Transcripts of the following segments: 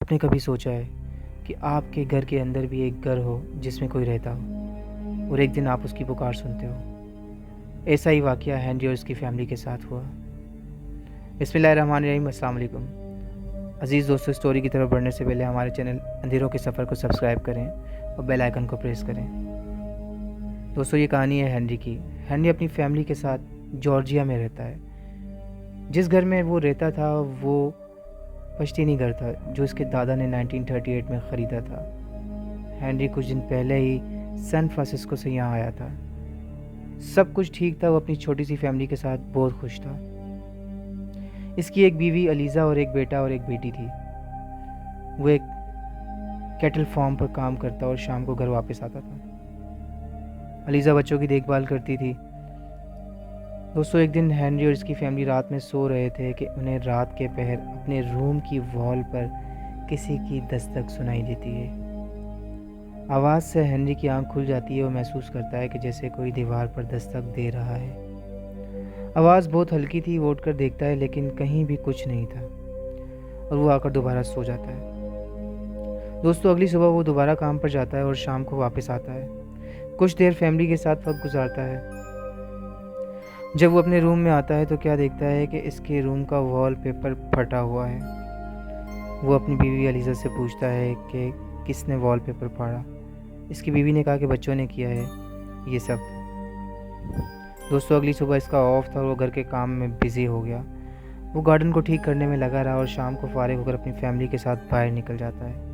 آپ نے کبھی سوچا ہے کہ آپ کے گھر کے اندر بھی ایک گھر ہو جس میں کوئی رہتا ہو اور ایک دن آپ اس کی پکار سنتے ہو؟ ایسا ہی واقعہ ہینری اور اس کی فیملی کے ساتھ ہوا۔ بسم اللہ الرحمن الرحیم۔ السلام علیکم عزیز دوستو، اسٹوری کی طرف بڑھنے سے پہلے ہمارے چینل اندھیروں کے سفر کو سبسکرائب کریں اور بیل آئیکن کو پریس کریں۔ دوستو، یہ کہانی ہے ہینری کی۔ ہینری اپنی فیملی کے ساتھ جارجیا میں رہتا ہے۔ جس گھر میں وہ رہتا تھا وہ پشتینی گھر تھا جو اس کے دادا نے 1938 میں خریدا تھا۔ ہینری کچھ دن پہلے ہی سین فرانسسکو سے یہاں آیا تھا۔ سب کچھ ٹھیک تھا، وہ اپنی چھوٹی سی فیملی کے ساتھ بہت خوش تھا۔ اس کی ایک بیوی الیزا اور ایک بیٹا اور ایک بیٹی تھی۔ وہ ایک کیٹل فارم پر کام کرتا اور شام کو گھر واپس آتا تھا۔ الیزا بچوں کی دیکھ بھال کرتی تھی۔ دوستو، ایک دن ہینری اور اس کی فیملی رات میں سو رہے تھے کہ انہیں رات کے پہر اپنے روم کی وال پر کسی کی دستک سنائی دیتی ہے۔ آواز سے ہینری کی آنکھ کھل جاتی ہے اور محسوس کرتا ہے کہ جیسے کوئی دیوار پر دستک دے رہا ہے۔ آواز بہت ہلکی تھی، وہ اٹھ کر دیکھتا ہے لیکن کہیں بھی کچھ نہیں تھا اور وہ آ کر دوبارہ سو جاتا ہے۔ دوستو، اگلی صبح وہ دوبارہ کام پر جاتا ہے اور شام کو واپس آتا ہے۔ کچھ دیر فیملی کے ساتھ وقت گزارتا ہے۔ جب وہ اپنے روم میں آتا ہے تو کیا دیکھتا ہے کہ اس کے روم کا وال پیپر پھٹا ہوا ہے۔ وہ اپنی بیوی الیزا سے پوچھتا ہے کہ کس نے وال پیپر پھاڑا۔ اس کی بیوی نے کہا کہ بچوں نے کیا ہے یہ سب۔ دوستو، اگلی صبح اس کا آف تھا اور وہ گھر کے کام میں بزی ہو گیا۔ وہ گارڈن کو ٹھیک کرنے میں لگا رہا اور شام کو فارغ ہو کر اپنی فیملی کے ساتھ باہر نکل جاتا ہے۔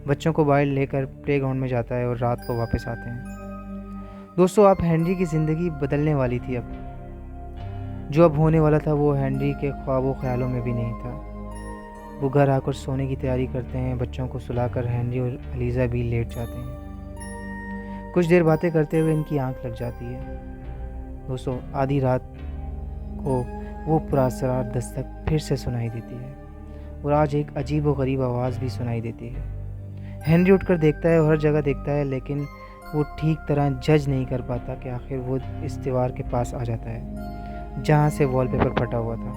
بچوں کو باہر لے کر پلے گراؤنڈ میں جاتا ہے اور رات کو واپس آتے ہیں۔ دوستو، اب ہینری کی زندگی بدلنے والی تھی۔ اب جو اب ہونے والا تھا وہ ہینری کے خواب و خیالوں میں بھی نہیں تھا۔ وہ گھر آ کر سونے کی تیاری کرتے ہیں۔ بچوں کو سلا کر ہینری اور الیزا بھی لیٹ جاتے ہیں۔ کچھ دیر باتیں کرتے ہوئے ان کی آنکھ لگ جاتی ہے۔ دوستو، آدھی رات کو وہ پراسرار دستک پھر سے سنائی دیتی ہے اور آج ایک عجیب و غریب آواز بھی سنائی دیتی ہے۔ ہینری اٹھ کر دیکھتا ہے اور ہر جگہ دیکھتا ہے لیکن وہ ٹھیک طرح جج نہیں کر پاتا کہ آخر وہ اس دیوار کے پاس آ جاتا ہے جہاں سے وال پیپر پھٹا ہوا تھا۔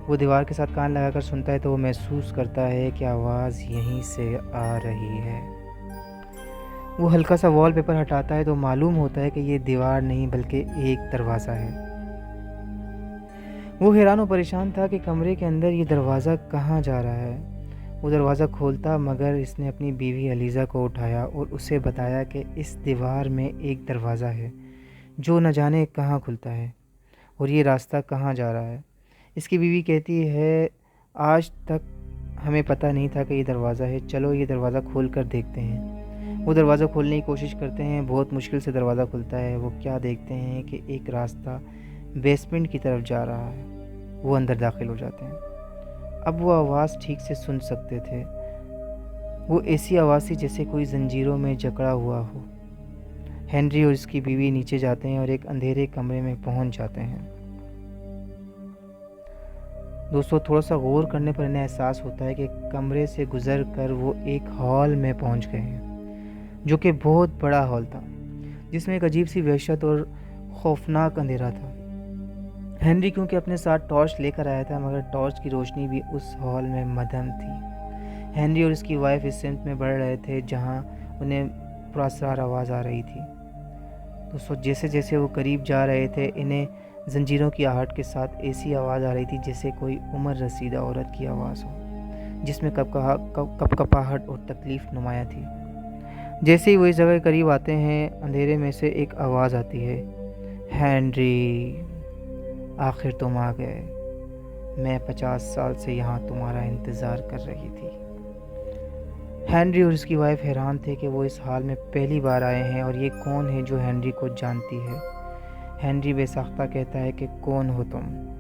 وہ دیوار کے ساتھ کان لگا کر سنتا ہے تو وہ محسوس کرتا ہے کہ آواز یہیں سے آ رہی ہے۔ وہ ہلکا سا وال پیپر ہٹاتا ہے تو معلوم ہوتا ہے کہ یہ دیوار نہیں بلکہ ایک دروازہ ہے۔ وہ حیران و پریشان تھا کہ کمرے کے اندر یہ دروازہ کہاں جا رہا ہے۔ وہ دروازہ کھولتا مگر اس نے اپنی بیوی الیزا کو اٹھایا اور اسے بتایا کہ اس دیوار میں ایک دروازہ ہے جو نہ جانے کہاں کھلتا ہے اور یہ راستہ کہاں جا رہا ہے۔ اس کی بیوی کہتی ہے، آج تک ہمیں پتہ نہیں تھا کہ یہ دروازہ ہے، چلو یہ دروازہ کھول کر دیکھتے ہیں۔ وہ دروازہ کھولنے کی کوشش کرتے ہیں، بہت مشکل سے دروازہ کھلتا ہے۔ وہ کیا دیکھتے ہیں کہ ایک راستہ بیسمنٹ کی طرف جا رہا ہے۔ وہ اندر داخل ہو جاتے ہیں۔ اب وہ آواز ٹھیک سے سن سکتے تھے۔ وہ ایسی آواز تھی جیسے کوئی زنجیروں میں جکڑا ہوا ہو۔ ہینری اور اس کی بیوی نیچے جاتے ہیں اور ایک اندھیرے کمرے میں پہنچ جاتے ہیں۔ دوستو، تھوڑا سا غور کرنے پر انہیں احساس ہوتا ہے کہ کمرے سے گزر کر وہ ایک ہال میں پہنچ گئے ہیں جو کہ بہت بڑا ہال تھا جس میں ایک عجیب سی وحشت اور خوفناک اندھیرا تھا۔ ہینری کیونکہ اپنے ساتھ ٹارچ لے کر آیا تھا مگر ٹارچ کی روشنی بھی اس ہال میں مدھم تھی۔ ہینری اور اس کی وائف اس سمت میں بڑھ رہے تھے جہاں انہیں پراسرار آواز آ رہی تھی۔ دوستو، جیسے جیسے وہ قریب جا رہے تھے انہیں زنجیروں کی آہٹ کے ساتھ ایسی آواز آ رہی تھی جیسے کوئی عمر رسیدہ عورت کی آواز ہو جس میں کپکپاہٹ اور تکلیف نمایاں تھی۔ جیسے ہی وہ اس جگہ قریب آتے ہیں اندھیرے میں سے ایک آواز آتی ہے، ہینری، آخر تم آ گئے، میں 50 سال سے یہاں تمہارا انتظار کر رہی تھی۔ ہینری اور اس کی وائف حیران تھے کہ وہ اس حال میں پہلی بار آئے ہیں اور یہ کون ہے جو ہینری کو جانتی ہے۔ ہینری بے ساختہ کہتا ہے کہ کون ہو تم؟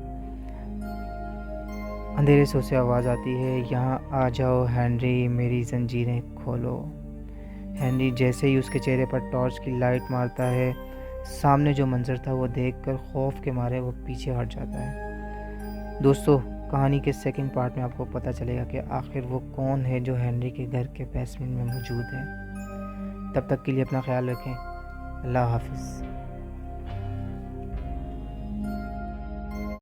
اندھیرے سے اسے آواز آتی ہے، یہاں آ جاؤ ہینری، میری زنجیریں کھولو۔ ہینری جیسے ہی اس کے چہرے پر ٹارچ کی لائٹ مارتا ہے، سامنے جو منظر تھا وہ دیکھ کر خوف کے مارے وہ پیچھے ہٹ جاتا ہے۔ دوستو، کہانی کے سیکنڈ پارٹ میں آپ کو پتہ چلے گا کہ آخر وہ کون ہے جو ہینری کے گھر کے بیسمنٹ میں موجود ہے۔ تب تک کے لیے اپنا خیال رکھیں۔ اللہ حافظ۔